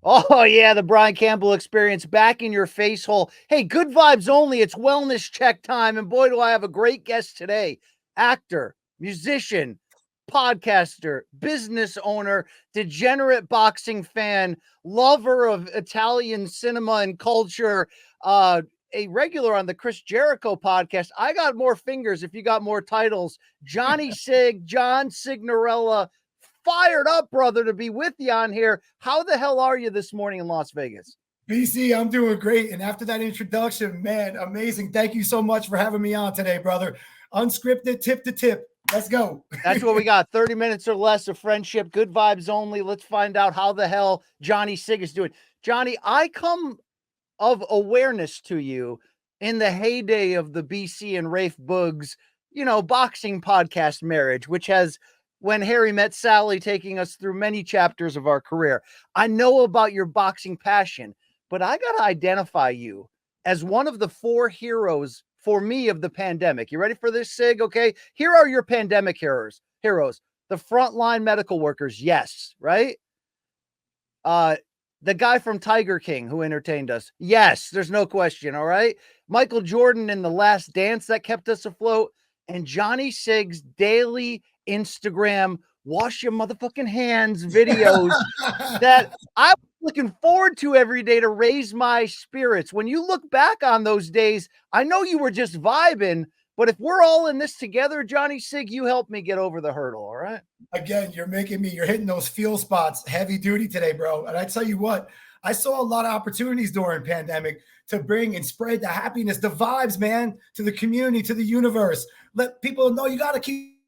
Oh, yeah, the Brian Campbell experience back in your face hole. Hey, good vibes only. It's wellness check time. And boy, do I have a great guest today. Actor, musician, podcaster, business owner, degenerate boxing fan, lover of Italian cinema and culture, a regular on the Chris Jericho podcast. I got more fingers if you got more titles. Johnny Sig, John Signorella, fired up, brother, to be with you on here. How the hell are you this morning in Las Vegas? BC, I'm doing great. And after that introduction, man, amazing. Thank you so much for having me on today, brother. Unscripted, tip to tip. Let's go. That's what we got. 30 minutes or less of friendship, good vibes only. Let's find out how the hell Johnny Sig is doing. Johnny, I come of awareness to you in the heyday of the BC and Rafe Boogs, boxing podcast Marriage, which has When Harry Met Sally, taking us through many chapters of our career. I know about your boxing passion, but I got to identify you as one of the four heroes for me of the pandemic. You ready for this, Sig? Okay. Here are your pandemic heroes. The frontline medical workers. Yes. Right. The guy from Tiger King who entertained us. Yes. There's no question. All right. Michael Jordan in The Last Dance that kept us afloat, and Johnny Sig's daily Instagram wash your motherfucking hands videos that I'm looking forward to every day to raise my spirits. When you look back on those days, I know you were just vibing, but if we're all in this together, Johnny Sig, you helped me get over the hurdle. All right. Again, you're hitting those feel spots heavy duty today, bro. And I tell you what, I saw a lot of opportunities during pandemic to bring and spread the happiness, the vibes, man, to the community, to the universe. Let people know you got to keep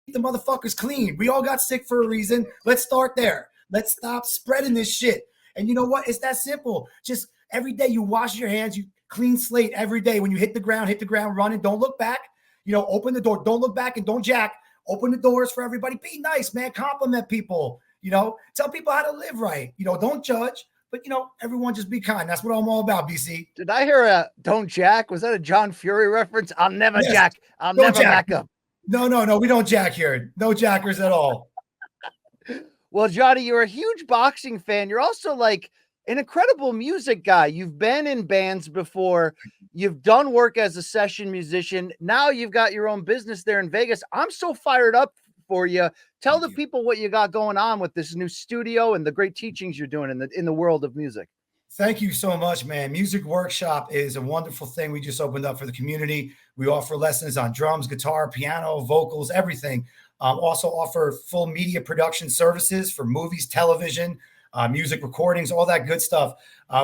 the motherfuckers clean. We all got sick for a reason. Let's start there. Let's stop spreading this shit. And you know what? It's that simple. Just every day you wash your hands, you clean slate every day. When you hit the ground, running. Don't look back. Open the door. Don't look back and don't jack. Open the doors for everybody. Be nice, man. Compliment people. Tell people how to live right. Don't judge. But, everyone just be kind. That's what I'm all about, BC. Did I hear a don't jack? Was that a John Fury reference? I'll never jack. I'll don't never jack. back up. No. We don't jack here. No jackers at all. Well, Johnny, you're a huge boxing fan. You're also like an incredible music guy. You've been in bands before. You've done work as a session musician. Now you've got your own business there in Vegas. I'm so fired up for you. Tell the people what you got going on with this new studio and the great teachings you're doing in the world of music. Thank you so much, man. Music Workshop is a wonderful thing we just opened up for the community. We offer lessons on drums, guitar, piano, vocals, everything. Also offer full media production services for movies, television, music recordings, all that good stuff.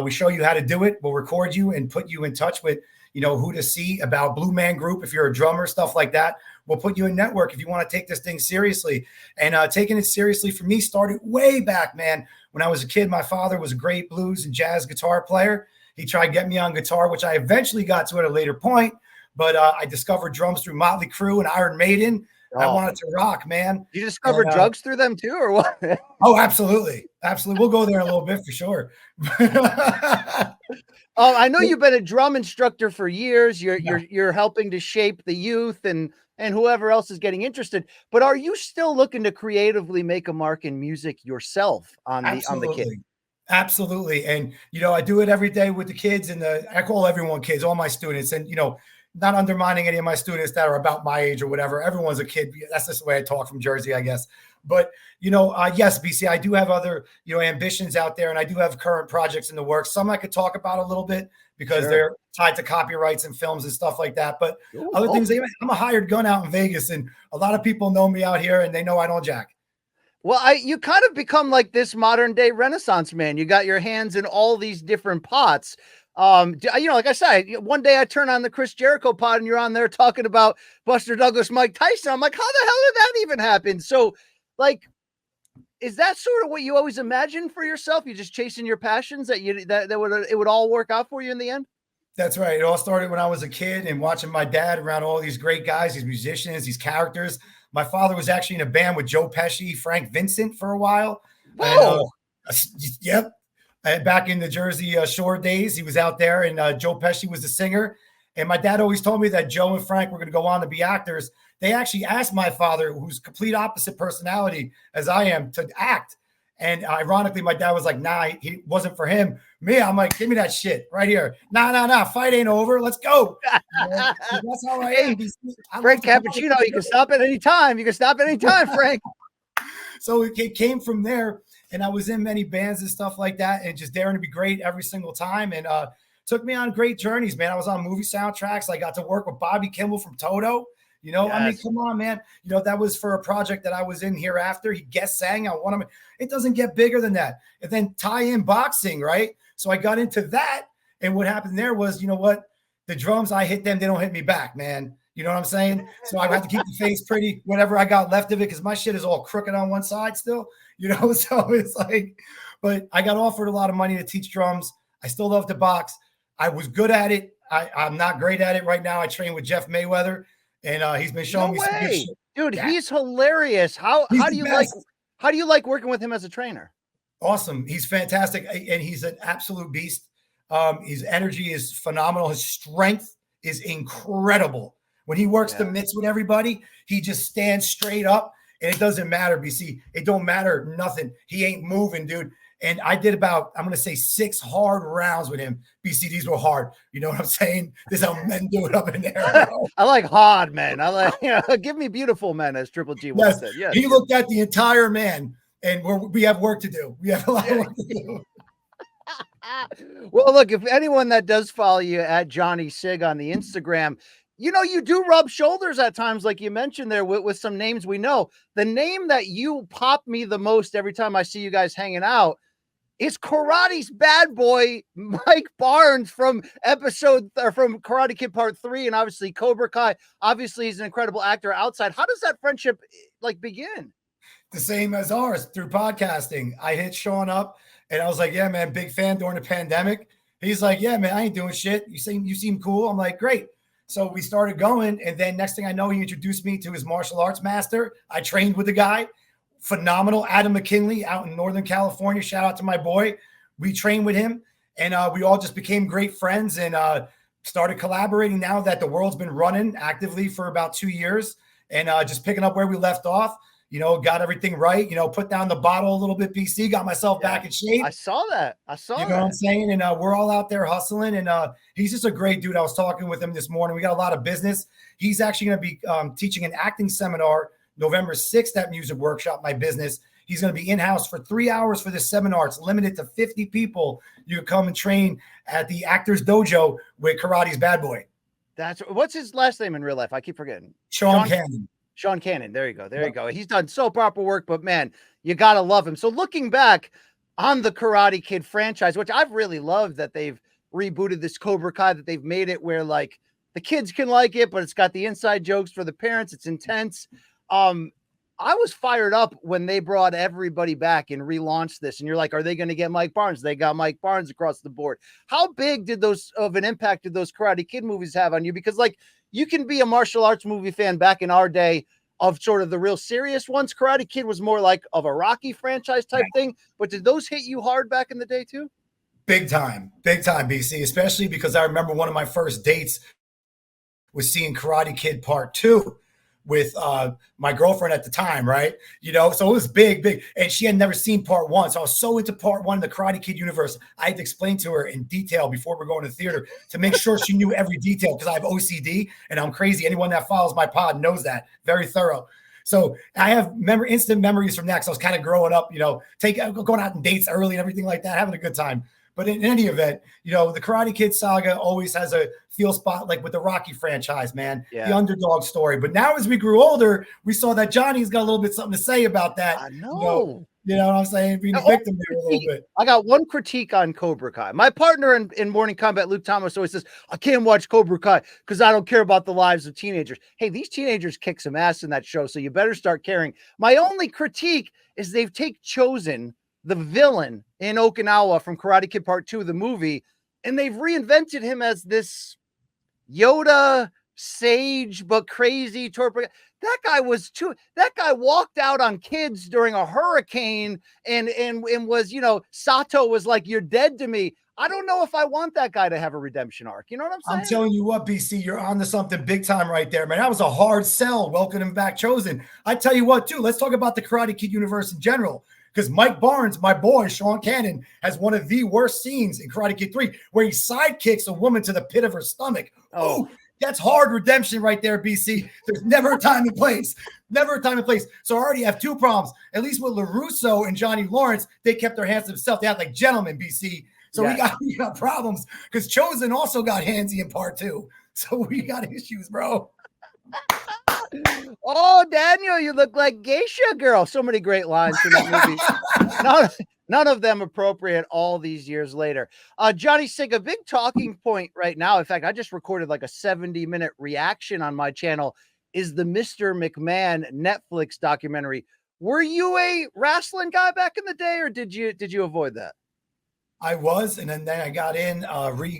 We show you how to do it. We'll record you and put you in touch with, who to see about Blue Man Group. If you're a drummer, stuff like that, we'll put you in network if you want to take this thing seriously. And taking it seriously for me started way back, man. When I was a kid, my father was a great blues and jazz guitar player. He tried to get me on guitar, which I eventually got to at a later point. But I discovered drums through Motley Crue and Iron Maiden. I wanted to rock, man. You discovered drugs through them too, or what? Oh, absolutely. Absolutely. We'll go there a little bit for sure. I know you've been a drum instructor for years. You're helping to shape the youth and whoever else is getting interested. But are you still looking to creatively make a mark in music yourself on the kid? Absolutely. And, I do it every day with the kids, and I call everyone kids, all my students. And, not undermining any of my students that are about my age or whatever. Everyone's a kid. That's just the way I talk from Jersey, I guess. But, yes, BC, I do have other, ambitions out there, and I do have current projects in the works. Some I could talk about a little bit because they're tied to copyrights and films and stuff like that. But other things, I'm a hired gun out in Vegas, and a lot of people know me out here, and they know I don't jack. Well, you kind of become like this modern day Renaissance man. You got your hands in all these different pots. Like I said, one day I turn on the Chris Jericho pod and you're on there talking about Buster Douglas, Mike Tyson. I'm like, how the hell did that even happen? So, like, is that sort of what you always imagined for yourself? You just chasing your passions that it would all work out for you in the end? That's right. It all started when I was a kid and watching my dad around all these great guys, these musicians, these characters. My father was actually in a band with Joe Pesci, Frank Vincent for a while. Whoa. Yep. Back in the Jersey Shore days, he was out there, and Joe Pesci was the singer. And my dad always told me that Joe and Frank were going to go on to be actors. They actually asked my father, who's complete opposite personality as I am, to act. And ironically, my dad was like, nah, he wasn't for him. Me, I'm like, give me that shit right here. Nah, fight ain't over. Let's go. You know? That's how I am. Hey, Frank Cappuccino, you can stop at any time. You can stop at any time, Frank. So it came from there. And I was in many bands and stuff like that, and just daring to be great every single time. And took me on great journeys, man. I was on movie soundtracks. I got to work with Bobby Kimball from Toto. You know, yes. I mean, come on, man. You know, that was for a project that I was in hereafter. He guest sang on one of them. It doesn't get bigger than that. And then tie in boxing, right? So I got into that. And what happened there was, you know what? The drums, I hit them, they don't hit me back, man. You know what I'm saying? So I had to keep the face pretty, whatever I got left of it, because my shit is all crooked on one side still. You know, so it's like, but I got offered a lot of money to teach drums. I still love to box. I was good at it. I'm not great at it right now. I train with Jeff Mayweather, and he's been showing me some good shit. Dude, yeah. He's hilarious. How do you like working with him as a trainer? Awesome. He's fantastic, and he's an absolute beast. His energy is phenomenal. His strength is incredible. When he works the mitts with everybody, he just stands straight up. And it doesn't matter, BC. It don't matter, nothing. He ain't moving, dude. And I did about, I'm going to say 6 hard rounds with him. BC, these were hard. You know what I'm saying? This is how men do it up in there. I like hard men. I like, give me beautiful men, as Triple G once said. Yes. He looked at the entire man, and we have work to do. We have a lot of work to do. Well, look, if anyone that does follow you at Johnny Sig on the Instagram, you know, you do rub shoulders at times, like you mentioned there, with some names we know. The name that you pop me the most every time I see you guys hanging out is Karate's bad boy, Mike Barnes, from Karate Kid Part 3, and obviously Cobra Kai. Obviously, he's an incredible actor outside. How does that friendship begin? The same as ours, through podcasting. I hit Sean up, and I was like, yeah, man, big fan during the pandemic. He's like, yeah, man, I ain't doing shit. You seem cool. I'm like, great. So we started going, and then next thing I know, he introduced me to his martial arts master. I trained with the guy, phenomenal, Adam McKinley, out in Northern California. Shout out to my boy. We trained with him, and we all just became great friends and started collaborating now that the world's been running actively for about 2 years, and just picking up where we left off. You know, got everything right, you know, put down the bottle a little bit, BC, got myself back in shape. I saw that. You know what I'm saying? And we're all out there hustling, and he's just a great dude. I was talking with him this morning. We got a lot of business. He's actually going to be teaching an acting seminar November 6th at Music Workshop, my business. He's going to be in-house for 3 hours for this seminar. It's limited to 50 people. You can come and train at the Actors Dojo with Karate's bad boy. What's his last name in real life? I keep forgetting. Sean Cannon. Sean Cannon. There you go. There you go. He's done soap opera work, but man, you got to love him. So looking back on the Karate Kid franchise, which I've really loved that they've rebooted this Cobra Kai, that they've made it where like the kids can like it, but it's got the inside jokes for the parents. It's intense. I was fired up when they brought everybody back and relaunched this. And you're like, are they going to get Mike Barnes? They got Mike Barnes across the board. How big did of an impact did those Karate Kid movies have on you? Because like, you can be a martial arts movie fan back in our day of sort of the real serious ones. Karate Kid was more like of a Rocky franchise type thing. But did those hit you hard back in the day too? Big time, BC, especially because I remember one of my first dates was seeing Karate Kid Part 2 with my girlfriend at the time, right? You know, so it was big. And she had never seen Part 1. So I was so into Part 1 in the Karate Kid universe. I had to explain to her in detail before we're going to the theater to make sure she knew every detail, because I have OCD and I'm crazy. Anyone that follows my pod knows that. Very thorough. So I have instant memories from that, because I was kind of growing up, you know, going out on dates early and everything like that, having a good time. But in any event, you know, the Karate Kid saga always has a feel spot, like with the Rocky franchise, man, the underdog story. But now as we grew older, we saw that Johnny's got a little bit something to say about that. I know. You know what I'm saying? Being a victim there a little bit. I got one critique on Cobra Kai. My partner in Morning Combat, Luke Thomas, always says, I can't watch Cobra Kai because I don't care about the lives of teenagers. Hey, these teenagers kick some ass in that show, so you better start caring. My only critique is they've chosen the villain in Okinawa from Karate Kid Part 2, the movie, and they've reinvented him as this Yoda sage but crazy torpedo. That guy walked out on kids during a hurricane and was, you know, Sato was like, you're dead to me. I don't know if I want that guy to have a redemption arc. You know what I'm saying? I'm telling you what, BC, you're on to something big time right there, man. That was a hard sell. Welcome him back, Chosen. I tell you what, too, let's talk about the Karate Kid universe in general. because Mike Barnes, my boy, Sean Cannon, has one of the worst scenes in Karate Kid 3 where he sidekicks a woman to the pit of her stomach. Oh, that's hard redemption right there, BC. There's never a time and place. Never a time and place. So I already have two problems. At least with LaRusso and Johnny Lawrence, they kept their hands to themselves. They act like gentlemen, BC. So we got problems because Chosen also got handsy in part 2. So we got issues, bro. Oh, Daniel, you look like Geisha Girl. So many great lines in that movie. None of them appropriate all these years later. Johnny Sig, a big talking point right now, in fact, I just recorded like a 70-minute reaction on my channel, is the Mr. McMahon Netflix documentary. Were you a wrestling guy back in the day, or did you avoid that? I was, and then I got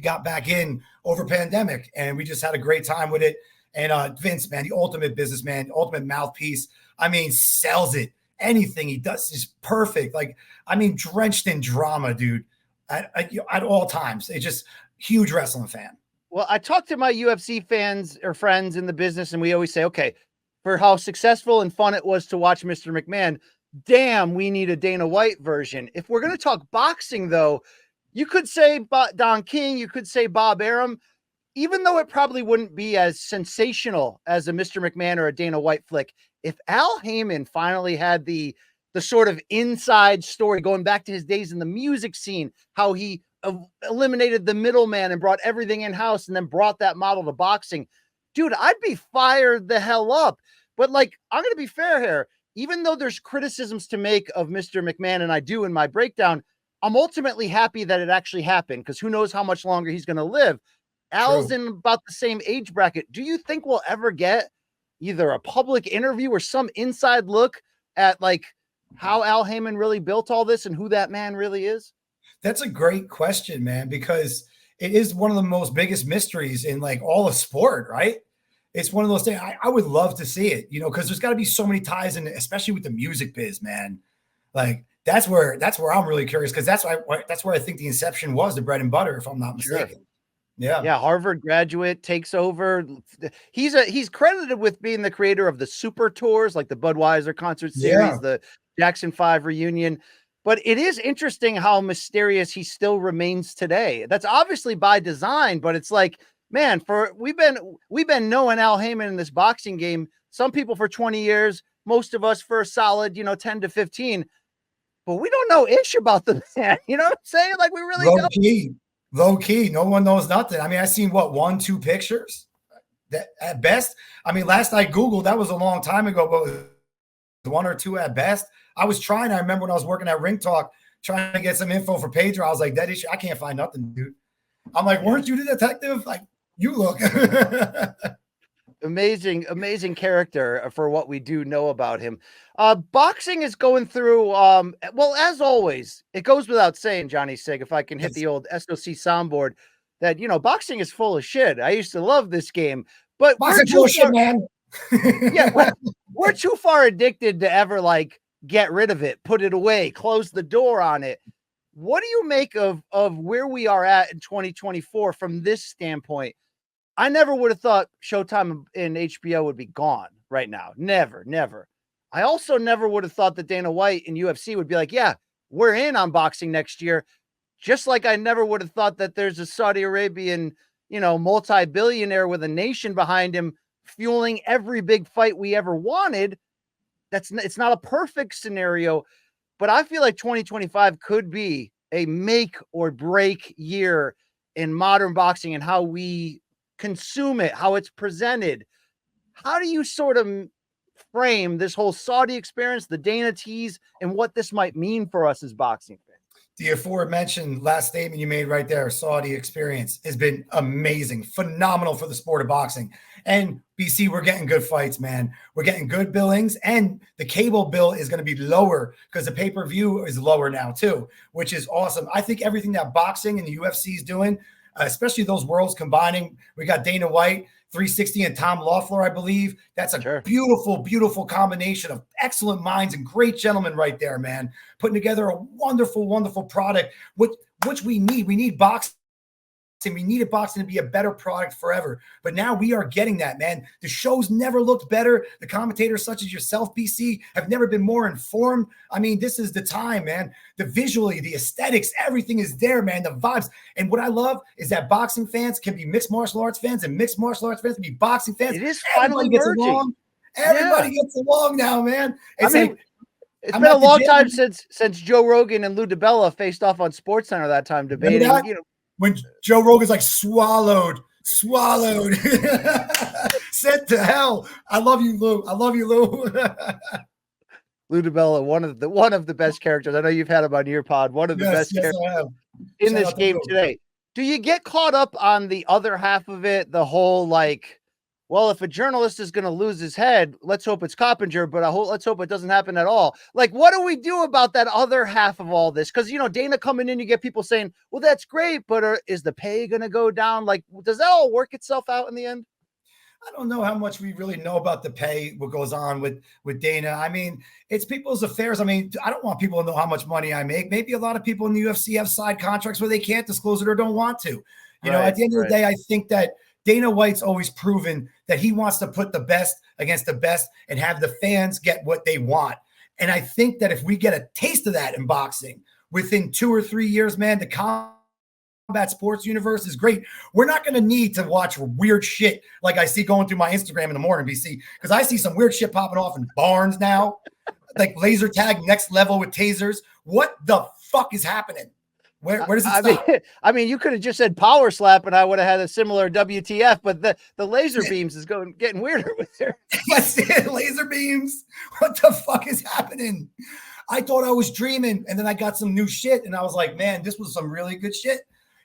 got back in over pandemic, and we just had a great time with it. And Vince, man, the ultimate businessman, ultimate mouthpiece. I mean, sells it. Anything he does is perfect. Like, I mean, drenched in drama, dude, at all times. It's just huge wrestling fan. Well, I talk to my UFC fans or friends in the business, and we always say, okay, for how successful and fun it was to watch Mr. McMahon, damn, we need a Dana White version. If we're going to talk boxing, though, you could say Don King, you could say Bob Arum, even though it probably wouldn't be as sensational as a Mr. McMahon or a Dana White flick. If Al Heyman finally had the sort of inside story going back to his days in the music scene, how he eliminated the middleman and brought everything in-house and then brought that model to boxing, dude, I'd be fired the hell up. But like, I'm going to be fair here. Even though there's criticisms to make of Mr. McMahon, and I do in my breakdown, I'm ultimately happy that it actually happened, because who knows how much longer he's going to live. Al's in about the same age bracket. Do you think we'll ever get either a public interview or some inside look at like how Al Heyman really built all this and who that man really is? That's a great question, man, because it is one of the most biggest mysteries in like all of sport, right? It's one of those things I would love to see it, because there's got to be so many ties in, especially with the music biz, man. Like that's where I'm really curious, because that's where I think the inception was, the bread and butter, if I'm not mistaken. Sure. Yeah. Harvard graduate, takes over. He's credited with being the creator of the super tours, like the Budweiser concert series, the Jackson 5 reunion. But it is interesting how mysterious he still remains today. That's obviously by design, but it's like, man, we've been knowing Al Heyman in this boxing game, some people for 20 years, most of us for a solid, 10 to 15. But we don't know ish about the man. You know what I'm saying? Like, we really don't. Low key, no one knows nothing. I mean, I seen 1-2 pictures that at best. I mean, last I Googled, that was a long time ago, but 1 or 2 at best. I was trying. I remember when I was working at Ring Talk, trying to get some info for Pedro. I was like, that issue, I can't find nothing, dude. I'm like, weren't you the detective? Like, you look. Amazing character for what we do know about him. Boxing is going through, well, as always, it goes without saying, Johnny Sig, if I can hit the old SOC soundboard, that, boxing is full of shit. I used to love this game, but boxing full of shit, man. we're too far addicted to ever like get rid of it, put it away, close the door on it. What do you make of where we are at in 2024 from this standpoint? I never would have thought Showtime and HBO would be gone right now. Never. I also never would have thought that Dana White and UFC would be like, yeah, we're in on boxing next year. Just like I never would have thought that there's a Saudi Arabian, multi-billionaire with a nation behind him fueling every big fight we ever wanted. It's not a perfect scenario, but I feel like 2025 could be a make or break year in modern boxing and how we consume it, how it's presented. How do you sort of frame this whole Saudi experience, the Dana tease, and what this might mean for us as boxing fans? The aforementioned last statement you made right there, Saudi experience, has been amazing, phenomenal for the sport of boxing. And BC, we're getting good fights, man. We're getting good billings, and the cable bill is going to be lower because the pay-per-view is lower now too, which is awesome. I think everything that boxing and the UFC is doing, especially those worlds combining, we got Dana White, 360 and Tom Loeffler, I believe. That's a beautiful, beautiful combination of excellent minds and great gentlemen right there, man. Putting together a wonderful, wonderful product, which we need. We need boxing We needed boxing to be a better product forever. But now we are getting that, man. The shows never looked better. The commentators such as yourself, BC, have never been more informed. I mean, this is the time, man. The visually, the aesthetics, everything is there, man. The vibes. And what I love is that boxing fans can be mixed martial arts fans and mixed martial arts fans can be boxing fans. It is Everybody finally gets merging. along. Everybody gets along now, man. It's it's been a long time since Joe Rogan and Lou DiBella faced off on SportsCenter that time debating, when Joe Rogan's like swallowed, sent to hell. I love you, Lou. Lou DiBella, one of the best characters. I know you've had him on your pod. One of the best characters in this game today. Do you get caught up on the other half of it? The whole well, if a journalist is going to lose his head, let's hope it's Coppinger, but let's hope it doesn't happen at all. What do we do about that other half of all this? Because, Dana coming in, you get people saying, well, that's great, but is the pay going to go down? Does that all work itself out in the end? I don't know how much we really know about the pay, what goes on with Dana. I mean, it's people's affairs. I mean, I don't want people to know how much money I make. Maybe a lot of people in the UFC have side contracts where they can't disclose it or don't want to. At the end of the day, I think that Dana White's always proven that he wants to put the best against the best and have the fans get what they want. And I think that if we get a taste of that in boxing within 2 or 3 years, man, the combat sports universe is great. We're not going to need to watch weird shit like I see going through my Instagram in the morning, BC, because I see some weird shit popping off in barns now, like laser tag next level with tasers. What the fuck is happening? Where does it stop? I mean, you could have just said power slap and I would have had a similar WTF, but the laser beams is getting weirder with her. That's it, laser beams. What the fuck is happening? I thought I was dreaming, and then I got some new shit, and I was like, man, this was some really good shit,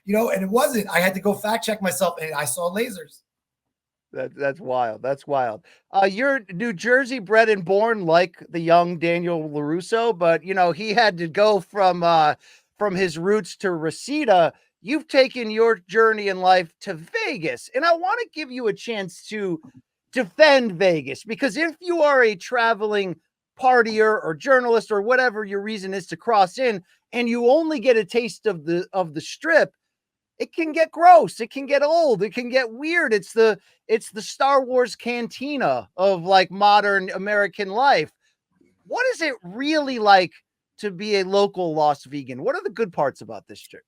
and it wasn't. I had to go fact check myself, and I saw lasers. That's wild. That's wild. You're New Jersey bred and born like the young Daniel LaRusso, but he had to go from his roots to Reseda. You've taken your journey in life to Vegas, and I want to give you a chance to defend Vegas, because if you are a traveling partier or journalist or whatever your reason is to cross in, and you only get a taste of the strip, it can get gross. It can get old. It can get weird. It's the Star Wars cantina of modern American life. What is it really like to be a local Las Vegan? What are the good parts about this trip?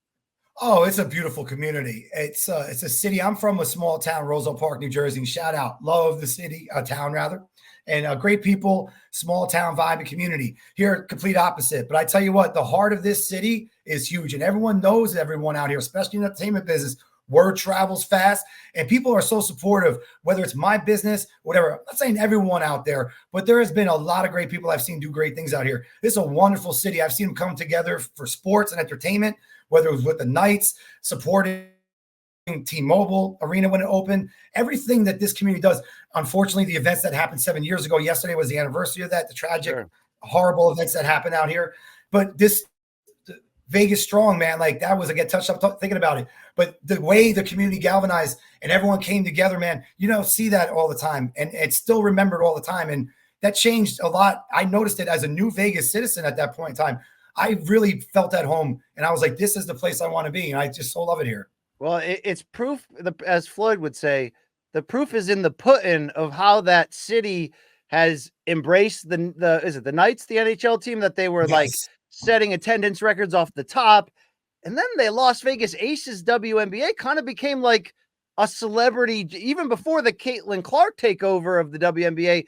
Oh, it's a beautiful community. It's a city. I'm from a small town, Roselle Park, New Jersey. Shout out. Love the city, town rather. And great people, small town vibe and community. Here, complete opposite. But I tell you what, the heart of this city is huge. And everyone knows everyone out here, especially in the entertainment business. Word travels fast, and people are so supportive, whether it's my business, whatever. I'm not saying everyone out there, but there has been a lot of great people I've seen do great things out here. This is a wonderful city. I've seen them come together for sports and entertainment, whether it was with the Knights, supporting T-Mobile Arena when it opened, everything that this community does. Unfortunately, the events that happened 7 years ago, yesterday was the anniversary of that, the tragic, horrible events that happened out here. But this Vegas strong, man, that was, I get touched up thinking about it. But the way the community galvanized and everyone came together, man, you don't see that all the time. And it's still remembered all the time. And that changed a lot. I noticed it as a new Vegas citizen at that point in time. I really felt at home. And I was like, this is the place I want to be. And I just so love it here. Well, it's proof, as Floyd would say, the proof is in the pudding of how that city has embraced is it the Knights, the NHL team, that they were setting attendance records off the top. And then the Las Vegas Aces WNBA kind of became like a celebrity, even before the Caitlin Clark takeover of the WNBA.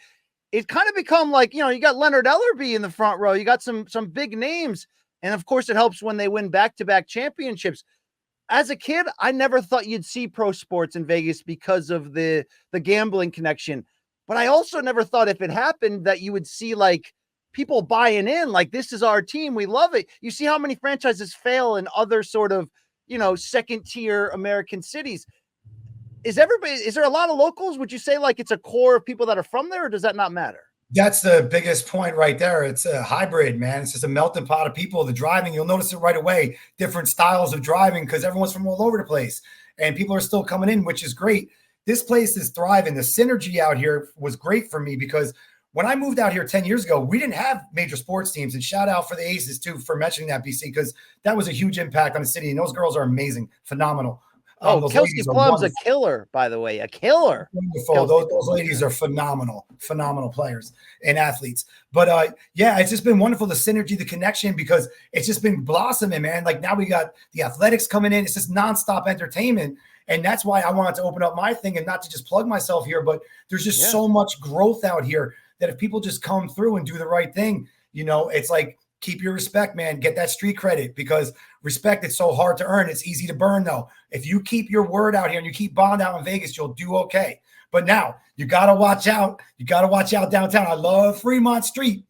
It kind of become you got Leonard Ellerbe in the front row. You got some big names. And of course it helps when they win back-to-back championships. As a kid, I never thought you'd see pro sports in Vegas because of the gambling connection. But I also never thought if it happened that you would see people buying in, this is our team. We love it. You see how many franchises fail in other sort of, second tier American cities. Is there a lot of locals? Would you say it's a core of people that are from there, or does that not matter? That's the biggest point right there. It's a hybrid, man. It's just a melting pot of people. The driving, you'll notice it right away. Different styles of driving because everyone's from all over the place. And people are still coming in, which is great. This place is thriving. The synergy out here was great for me because when I moved out here 10 years ago, we didn't have major sports teams. And shout out for the Aces, too, for mentioning that, BC, because that was a huge impact on the city. And those girls are amazing, phenomenal. Oh, Those Kelsey ladies are Plum's a wonderful. killer, by the way, a killer. Wonderful. Kelsey Those Plum. ladies are phenomenal players and athletes. But yeah, it's just been wonderful, the synergy, the connection, because it's just been blossoming, man. Like now we got the athletics coming in. It's just nonstop entertainment. And that's why I wanted to open up my thing, and not to just plug myself here, but there's just so much growth out here that if people just come through and do the right thing, it's like, keep your respect, man. Get that street credit, because respect, it's so hard to earn. It's easy to burn, though. If you keep your word out here and you keep bond out in Vegas, you'll do okay. But now you got to watch out. You got to watch out downtown. I love Fremont Street.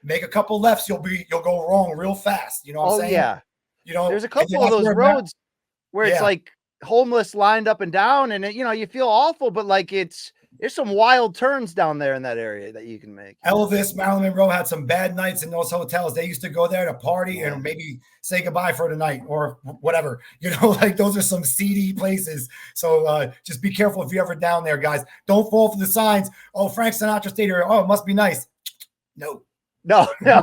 Make a couple lefts, you'll go wrong real fast. You know what I'm saying? Yeah. There's a couple of those roads where it's like homeless lined up and down, and you feel awful, but like there's some wild turns down there in that area that you can make. Elvis, Marilyn Monroe had some bad nights in those hotels. They used to go there to party and maybe say goodbye for the night or whatever. Like those are some seedy places. So just be careful if you're ever down there, guys. Don't fall for the signs. Oh, Frank Sinatra stayed here. Oh, it must be nice. No.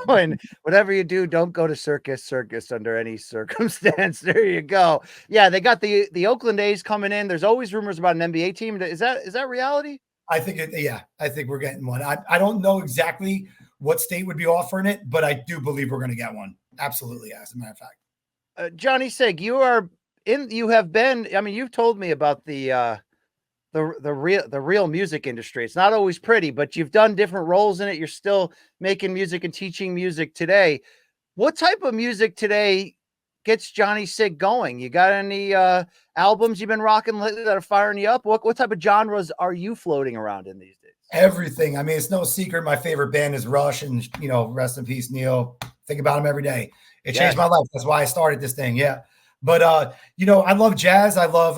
And whatever you do, don't go to circus under any circumstance. There you go. Yeah, they got the Oakland A's coming in. There's always rumors about an NBA team. Is that reality? I think I think we're getting one. I don't know exactly what state would be offering it, but I do believe we're going to get one. Absolutely, as a matter of fact. Johnny Sig, you have been. I mean, you've told me about the real music industry. It's not always pretty, but you've done different roles in it. You're still making music and teaching music today. What type of music today gets Johnny Sig going? You got any albums you've been rocking lately that are firing you up? What type of genres are you floating around in these days? Everything. I mean, it's no secret. My favorite band is Rush, and rest in peace, Neil. Think about him every day. It changed my life. That's why I started this thing. Yeah. But, I love jazz. I love,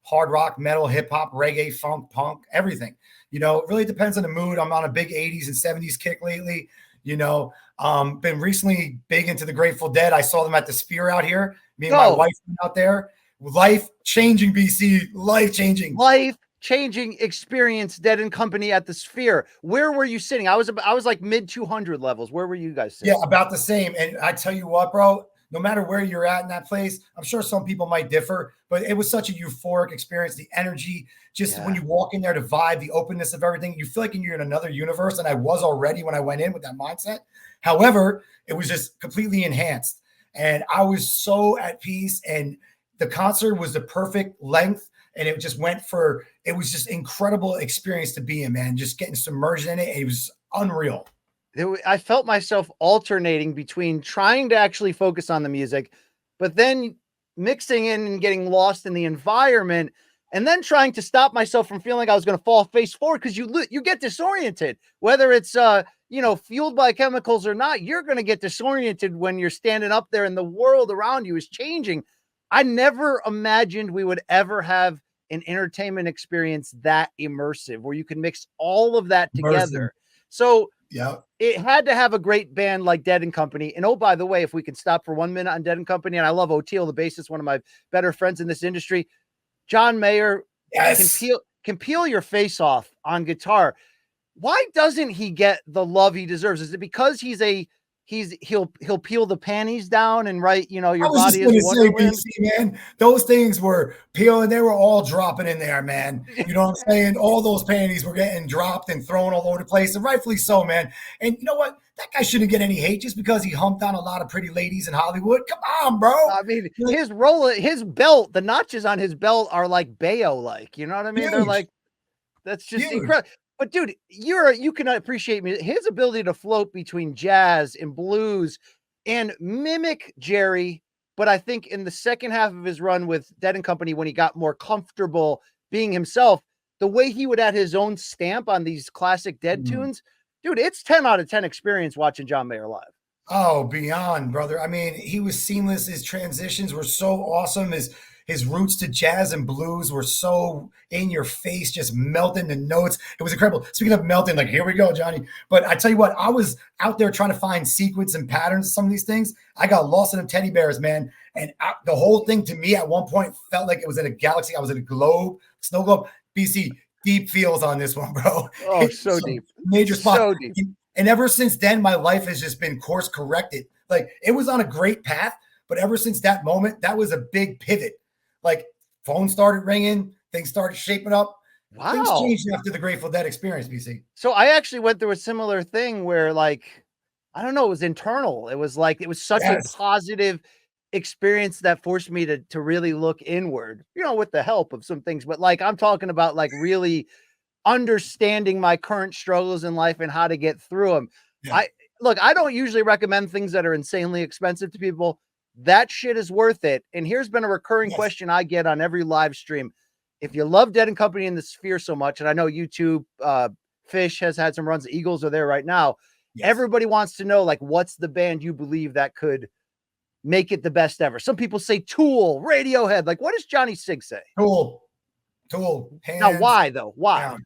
hard rock, metal, hip hop, reggae, funk, punk, everything. It really depends on the mood. I'm on a big 80s and 70s kick lately. Been recently big into the Grateful Dead. I saw them at the Sphere out here. Me and my wife went out there. Life-changing, BC. Life-changing Experience, Dead and Company at the Sphere. Where were you sitting? I was like mid 200 levels. Where were you guys sitting? Yeah, about the same. And I tell you what, bro, no matter where you're at in that place, I'm sure some people might differ, but it was such a euphoric experience. The energy, just when you walk in there, the vibe, the openness of everything, you feel like you're in another universe. And I was already when I went in with that mindset. However, it was just completely enhanced. And I was so at peace. And the concert was the perfect length. And it was just incredible experience to be in, man. Just getting submerged in it. It was unreal. I felt myself alternating between trying to actually focus on the music, but then mixing in and getting lost in the environment, and then trying to stop myself from feeling like I was going to fall face forward, because you get disoriented, whether it's fueled by chemicals or not. You're going to get disoriented when you're standing up there and the world around you is changing. I never imagined we would ever have an entertainment experience that immersive, where you can mix all of that together. So it had to have a great band like Dead and Company. And oh, by the way, if we can stop for 1 minute on Dead and Company, and I love O'Teal, the bassist, one of my better friends in this industry. John Mayer can peel your face off on guitar. Why doesn't he get the love he deserves? Is it because he'll peel the panties down and write, your body is Wonderland? Man, those things were peeling. They were all dropping in there, man. You know what I'm saying? All those panties were getting dropped and thrown all over the place, and rightfully so, man. And you know what? That guy shouldn't get any hate just because he humped on a lot of pretty ladies in Hollywood. Come on, bro. I mean, his belt, the notches on his belt are like Bayo-like. You know what I mean? Huge. They're like, that's just incredible. But dude, you can appreciate me. His ability to float between jazz and blues and mimic Jerry. But I think in the second half of his run with Dead and Company, when he got more comfortable being himself, the way he would add his own stamp on these classic Dead tunes, dude, it's 10 out of 10 experience watching John Mayer live. Oh, beyond, brother. I mean, he was seamless. His transitions were so awesome. His roots to jazz and blues were so in your face, just melting the notes. It was incredible. Speaking of melting, like, here we go, Johnny. But I tell you what, I was out there trying to find sequence and patterns of some of these things. I got lost in them teddy bears, man. And the whole thing to me at one point felt like it was in a galaxy. I was in a globe, snow globe. BC, deep feels on this one, bro. Oh, so deep. Major spot. So deep. And ever since then, my life has just been course corrected. Like, it was on a great path, but ever since that moment, that was a big pivot. Like, phone started ringing, things started shaping up. Things Wow. changed after the Grateful Dead experience, BC. So I actually went through a similar thing where, like, I don't know, it was internal. It was like, it was such a Yes. positive experience that forced me to really look inward, you know, with the help of some things. But like, I'm talking about like really understanding my current struggles in life and how to get through them. Yeah. I look, I don't usually recommend things that are insanely expensive to people. That shit is worth it. And here's been a recurring Yes. question I get on every live stream. If you love Dead and Company and the Sphere so much, and I know YouTube, Fish has had some runs, the Eagles are there right now. Yes. Everybody wants to know, like, what's the band you believe that could make it the best ever? Some people say Tool, Radiohead. Like, what does Johnny Sig say? Tool. Now, Hands why though? Why? down.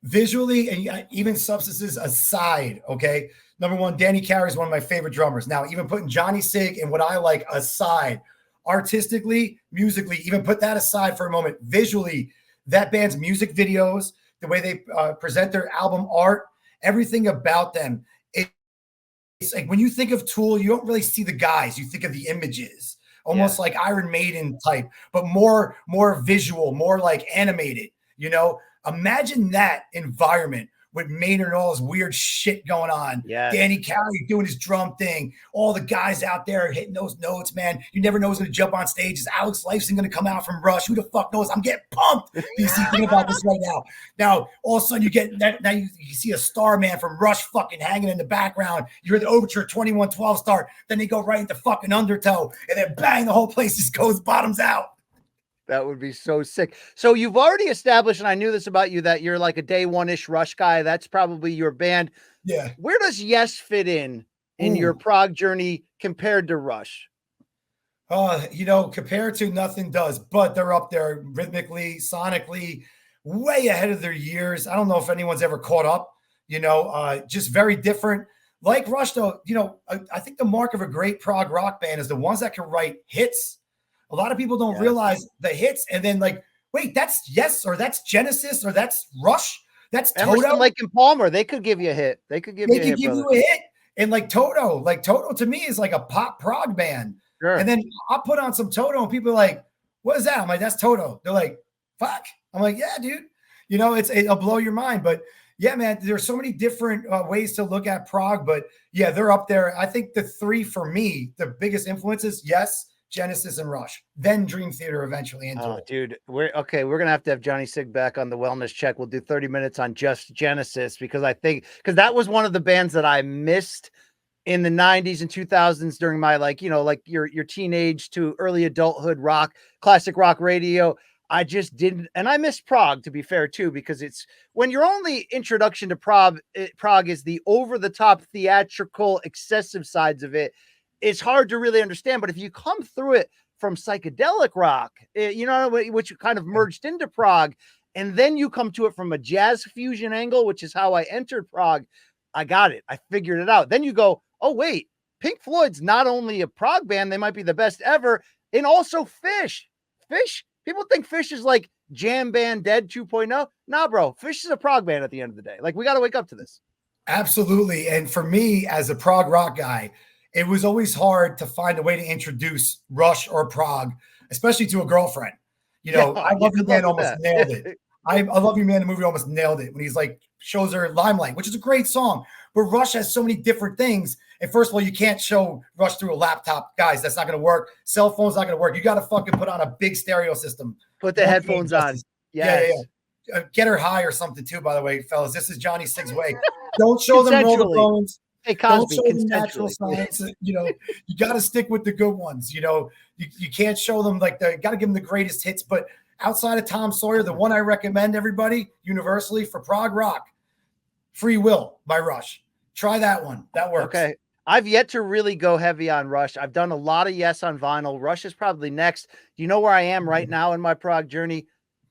Visually and even substances aside, okay? Number one, Danny Carey is one of my favorite drummers. Now, even putting Johnny Sig and what I like aside, artistically, musically, even put that aside for a moment. Visually, that band's music videos, the way they present their album art, everything about them. It's like when you think of Tool, you don't really see the guys. You think of the images, almost like Iron Maiden type, but more visual, more like animated, you know? Imagine that environment with Maynard and all this weird shit going on. Yes. Danny Carey doing his drum thing. All the guys out there hitting those notes, man. You never know who's going to jump on stage. Is Alex Lifeson going to come out from Rush? Who the fuck knows? I'm getting pumped. BC, think about this right now. Now, all of a sudden, you get that. Now you see a Starman from Rush fucking hanging in the background. You hear the Overture 2112 start. Then they go right into fucking Undertow. And then bang, the whole place just goes bottoms out. That would be so sick. So you've already established, and I knew this about you, that you're like a day one-ish Rush guy. That's probably your band. Yeah. Where does Yes fit in your prog journey compared to Rush? You know, compared to nothing does, but they're up there rhythmically, sonically, way ahead of their years. I don't know if anyone's ever caught up, you know, just very different. Like Rush, though, you know, I think the mark of a great prog rock band is the ones that can write hits. A lot of people don't realize the hits, and then like, wait, that's Yes, or that's Genesis, or that's Rush, that's Emerson, Toto. Lake and Palmer, they could give you a hit. They could give you a hit, brother. You a hit. And like Toto to me is like a pop prog band. Sure. And then I'll put on some Toto, and people are like, what is that? I'm like, that's Toto. They're like, fuck. I'm like, yeah, dude. You know, it'll blow your mind. But yeah, man, there's so many different ways to look at prog. But yeah, they're up there. I think the three for me, the biggest influences, Yes, Genesis, and Rush, then Dream Theater eventually into it. Dude, we're gonna have to have Johnny Sig back on the wellness check. We'll do 30 minutes on just Genesis, because that was one of the bands that I missed in the 90s and 2000s during my, like, you know, like your teenage to early adulthood rock, classic rock radio. I just didn't, and I miss prog, to be fair, too, because it's when your only introduction to prog is the over-the-top theatrical excessive sides of it. It's hard to really understand, but if you come through it from psychedelic rock, you know, which kind of merged into prog, and then you come to it from a jazz fusion angle, which is how I entered prog, I got it. I figured it out. Then you go, oh, wait, Pink Floyd's not only a prog band, they might be the best ever, and also Fish. People think Fish is like jam band Dead 2.0. Nah, bro, Fish is a prog band at the end of the day. Like, we got to wake up to this. Absolutely. And for me, as a prog rock guy, it was always hard to find a way to introduce Rush or prog, especially to a girlfriend. You know, I Love You Man almost nailed it. I Love You Man, the movie, almost nailed it when he's like, shows her Limelight, which is a great song. But Rush has so many different things. And first of all, you can't show Rush through a laptop. Guys, that's not going to work. Cell phone's not going to work. You got to fucking put on a big stereo system. Put the headphones on. Yes. Yeah. Get her high or something too, by the way, fellas. This is Johnny Sig's way. Don't show them rollerblades. Hey, Cosby, don't show them natural science. You know, you got to stick with the good ones. You know, you can't show them like got to give them the greatest hits. But outside of Tom Sawyer, the one I recommend everybody universally for prog rock, Free Will by Rush. Try that one. That works. Okay. I've yet to really go heavy on Rush. I've done a lot of Yes on vinyl. Rush is probably next. Do you know where I am right now in my prog journey?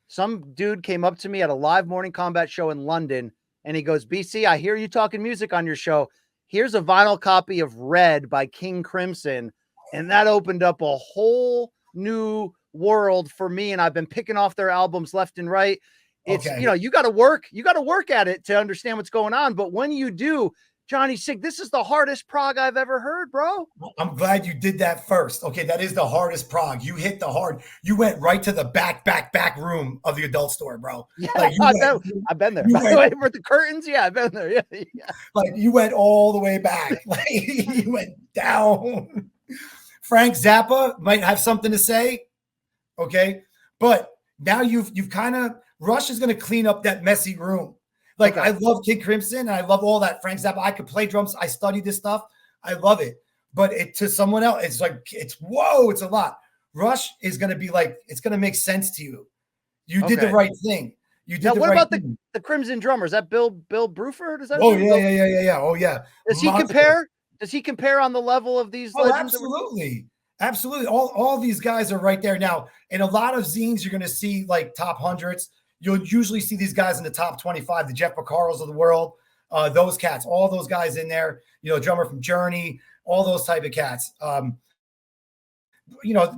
Some dude came up to me at a live Morning Combat show in London, and he goes, BC, I hear you talking music on your show. Here's a vinyl copy of Red by King Crimson. And that opened up a whole new world for me. And I've been picking off their albums left and right. It's, you know, you got to work at it to understand what's going on. But when you do, Johnny Sig, this is the hardest prog I've ever heard, bro. I'm glad you did that first. Okay, that is the hardest prog. You hit the hard. You went right to the back room of the adult store, bro. Yeah, Like I've been there. By the way, with the curtains, yeah, I've been there. Yeah. Like you went all the way back. Like you went down. Frank Zappa might have something to say. Okay, but now you've kind of Rush is going to clean up that messy room. Like I love Kid Crimson and I love all that Frank Zappa. I could play drums. I studied this stuff. I love it. But it to someone else, it's like it's a lot. Rush is going to be like it's going to make sense to you. You did the right thing. You did. Now, what about the Crimson drummer? Is that Bill Bruford? Is that? Oh yeah. Oh yeah. Does he compare? Does he compare on the level of these legends? Absolutely. All these guys are right there now. In a lot of zines, you're going to see like top hundreds. You'll usually see these guys in the top 25, the Jeff Porcaros of the world, those cats, all those guys in there, drummer from Journey, all those type of cats.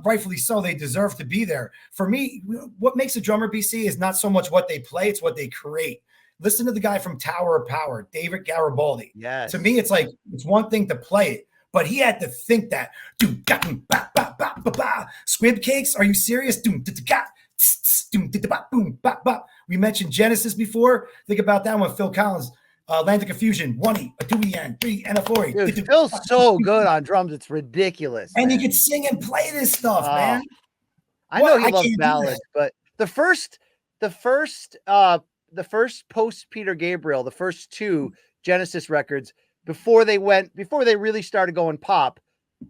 Rightfully so, they deserve to be there. For me, what makes a drummer, BC, is not so much what they play, it's what they create. Listen to the guy from Tower of Power, David Garibaldi. Yes. To me, it's like, it's one thing to play it, but he had to think that. Squib cakes? Are you serious? We mentioned Genesis before. Think about that one. Phil Collins, Land of Confusion, 1E, a 2E, and 3, and a 4E. Dude, Phil's so good on drums. It's ridiculous. And he could sing and play this stuff, man. I know he loves ballads, but the first post Peter Gabriel, the first two Genesis records before they really started going pop,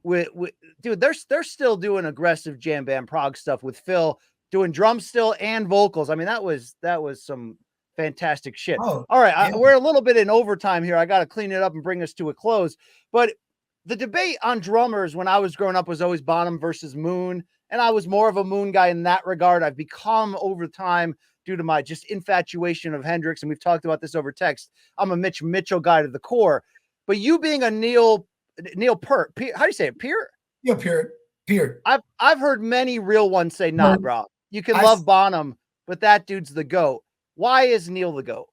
dude, they're still doing aggressive jam band prog stuff with Phil doing drums still and vocals. I mean, that was some fantastic shit. All right, we're a little bit in overtime here. I got to clean it up and bring us to a close. But the debate on drummers when I was growing up was always Bonham versus Moon, and I was more of a Moon guy in that regard. I've become over time due to my just infatuation of Hendrix, and we've talked about this over text. I'm a Mitch Mitchell guy to the core, but you being a Neil Peart, how do you say it? Peart? Neil Peart. I've heard many real ones say, nah, bro. You can love Bonham, but that dude's the GOAT. Why is Neil the GOAT?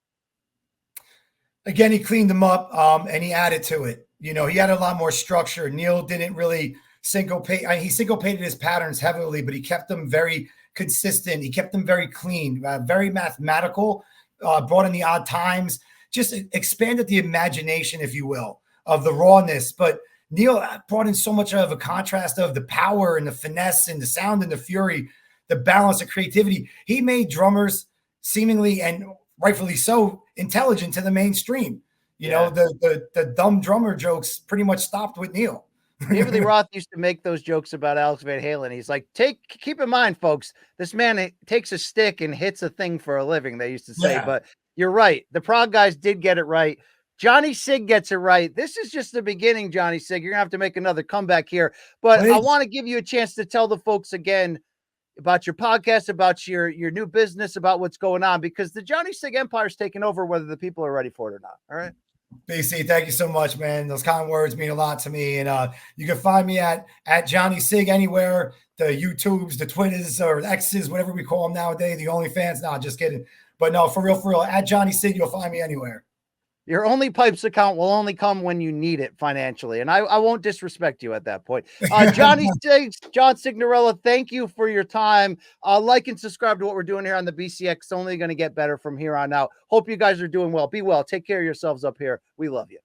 Again, he cleaned them up and he added to it. He had a lot more structure. Neil didn't really syncopate. He syncopated his patterns heavily, but he kept them very consistent. He kept them very clean, very mathematical, brought in the odd times, just expanded the imagination, if you will, of the rawness. But Neil brought in so much of a contrast of the power and the finesse and the sound and the fury, the balance of creativity. He made drummers seemingly and rightfully so intelligent to the mainstream. The dumb drummer jokes pretty much stopped with Neil. David Lee Roth used to make those jokes about Alex Van Halen. He's like, keep in mind, folks, this man takes a stick and hits a thing for a living, they used to say. But you're right. The prog guys did get it right. Johnny Sig gets it right. This is just the beginning, Johnny Sig. You're gonna have to make another comeback here. But I want to give you a chance to tell the folks again about your podcast, about your new business, about what's going on, because the Johnny Sig empire is taking over, whether the people are ready for it or not. All right. BC, thank you so much, man. Those kind words mean a lot to me. And you can find me at Johnny Sig anywhere, the YouTubes, the Twitters, or X's, whatever we call them nowadays, the OnlyFans. No, just kidding. But no, for real, at Johnny Sig, you'll find me anywhere. Your Only Pipes account will only come when you need it financially. And I won't disrespect you at that point. Johnny Sig, John Signorella, thank you for your time. Like and subscribe to what we're doing here on the BCX. It's only going to get better from here on out. Hope you guys are doing well. Be well. Take care of yourselves up here. We love you.